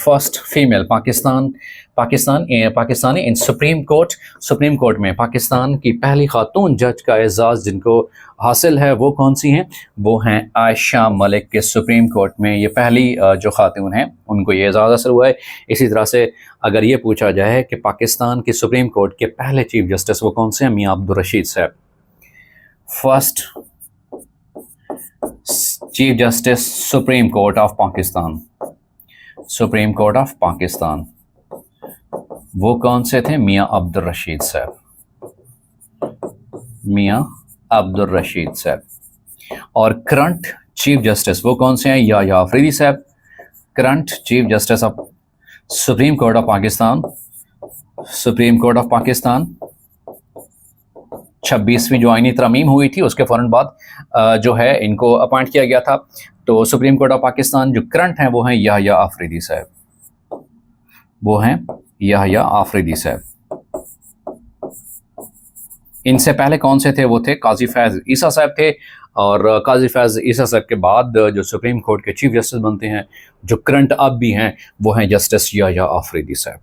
First female Pakistani इन supreme court में पाकिस्तान की पहली खातून जज का एजाज़ जिनको हासिल है वो कौन सी हैं? वो हैं आयशा मलिक के सुप्रीम कोर्ट में ये पहली जो खातून हैं उनको ये एजाज़ हासिल हुआ है। इसी तरह से अगर ये पूछा जाए कि पाकिस्तान की सुप्रीम कोर्ट के पहले चीफ जस्टिस वो कौन से हैं? मियाँ अब्दुल रशीद साहब। First chief justice supreme court of Pakistan वो कौन से थे? मियाँ अब्दुल रशीद साहब। और करंट चीफ जस्टिस वो कौन से हैं? या आफरीदी साहब। Current chief justice of supreme court of Pakistan 26वीं जो आईनी तरमीम हुई थी उसके फ़ौरन बाद जो है इनको अपॉइंट किया गया था। तो सुप्रीम कोर्ट ऑफ पाकिस्तान जो करंट हैं वो हैं याह्या आफरीदी साहब। इनसे पहले कौन से थे? वो थे काजी फैज़ ईसा साहब थे। और काजी फैज़ ईसा साहब के बाद जो सुप्रीम कोर्ट के चीफ जस्टिस बनते हैं जो करंट अब भी हैं वो हैं जस्टिस याह्या आफरीदी साहब।